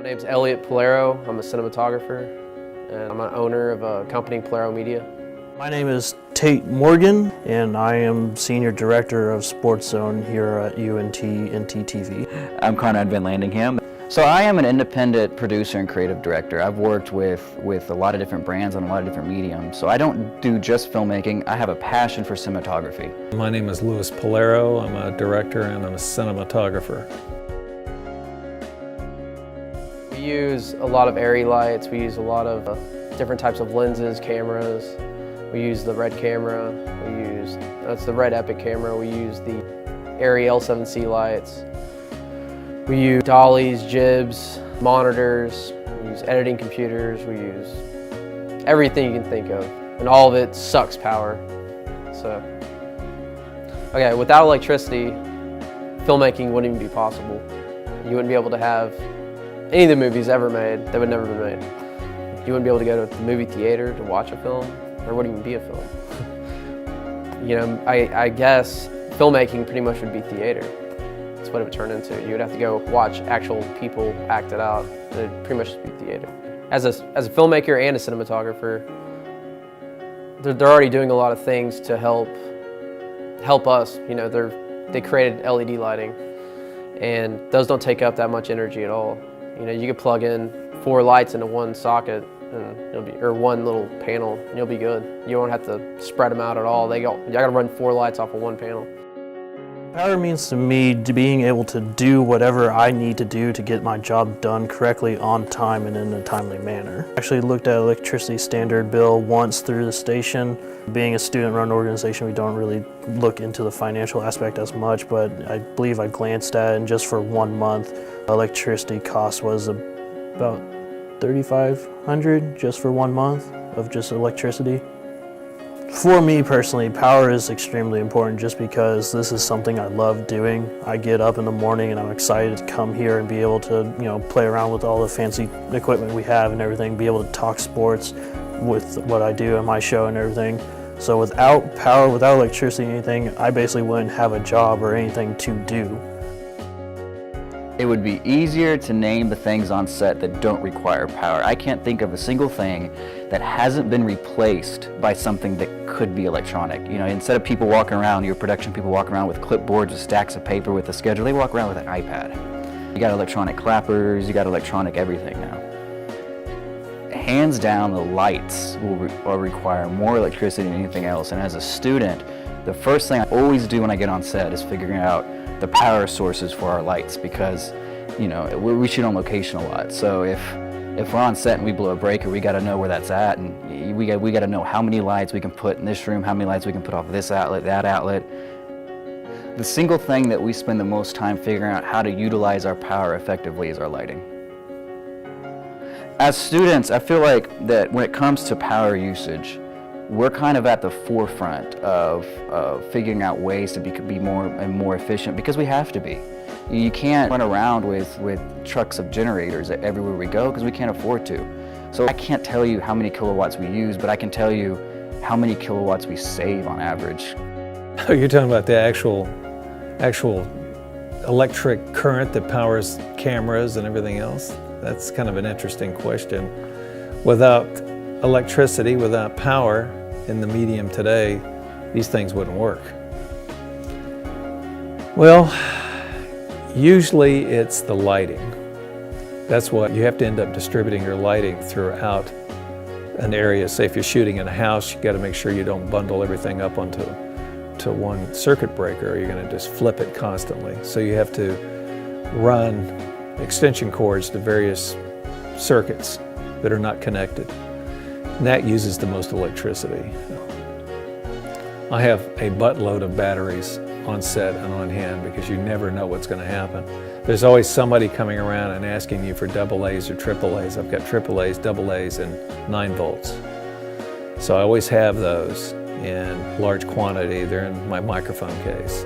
My name's Elliot Polero. I'm a cinematographer, and I'm an owner of a company, Polero Media. My name is Tate Morgan, and I am Senior Director of Sports Zone here at UNT NTTV. I'm Conrad Van Landingham. So I am an independent producer and creative director. I've worked with a lot of different brands on a lot of different mediums. So I don't do just filmmaking, I have a passion for cinematography. My name is Louis Polero. I'm a director and I'm a cinematographer. We use a lot of ARRI lights. We use a lot of different types of lenses, cameras. We use the Red camera. That's the Red Epic camera. We use the ARRI L7C lights. We use dollies, jibs, monitors. We use editing computers. We use everything you can think of. And all of it sucks power. So, okay, without electricity, filmmaking wouldn't even be possible. You wouldn't be able to have any of the movies ever made that would never been made. You wouldn't be able to go to the movie theater to watch a film. There wouldn't even be a film. You know, I guess filmmaking pretty much would be theater. That's what it would turn into. You would have to go watch actual people act it out. It would pretty much just be theater. As a filmmaker and a cinematographer, they're already doing a lot of things to help us. You know, they created LED lighting, and those don't take up that much energy at all. You know, you could plug in 4 lights into one socket, and or one little panel, and you'll be good. You won't have to spread them out at all. You gotta run 4 lights off of one panel. Power means to me being able to do whatever I need to do to get my job done correctly, on time, and in a timely manner. I actually looked at electricity standard bill once through the station. Being a student-run organization, we don't really look into the financial aspect as much, but I believe I glanced at it, and just for 1 month, electricity cost was about $3,500 just for 1 month of just electricity. For me personally, power is extremely important just because this is something I love doing. I get up in the morning and I'm excited to come here and be able to, play around with all the fancy equipment we have and everything, be able to talk sports with what I do in my show and everything. So without power, without electricity, anything, I basically wouldn't have a job or anything to do. It would be easier to name the things on set that don't require power. I can't think of a single thing that hasn't been replaced by something that could be electronic. You know, instead of people walking around, your production people walking around with clipboards with stacks of paper with a schedule, they walk around with an iPad. You got electronic clappers, you got electronic everything now. Hands down, the lights will require more electricity than anything else. And as a student, the first thing I always do when I get on set is figuring out the power sources for our lights, because we shoot on location a lot. So if we're on set and we blow a breaker, we got to know where that's at, and we got to know how many lights we can put in this room, how many lights we can put off this outlet, that outlet. The single thing that we spend the most time figuring out how to utilize our power effectively is our lighting. As students, I feel like that when it comes to power usage, we're kind of at the forefront of figuring out ways to be more efficient, because we have to be. You can't run around with trucks of generators everywhere we go, because we can't afford to. So I can't tell you how many kilowatts we use, but I can tell you how many kilowatts we save on average. Oh, you're talking about the actual electric current that powers cameras and everything else? That's kind of an interesting question. Without electricity, without power in the medium today, these things wouldn't work. Well, usually it's the lighting. That's what you have to end up distributing your lighting throughout an area. Say if you're shooting in a house, you got to make sure you don't bundle everything up onto one circuit breaker, or you're going to just flip it constantly. So you have to run extension cords to various circuits that are not connected. And that uses the most electricity. I have a buttload of batteries on set and on hand, because you never know what's going to happen. There's always somebody coming around and asking you for AA's or AAA's. I've got AAA's, AA's, and 9 volts. So I always have those in large quantity. They're in my microphone case.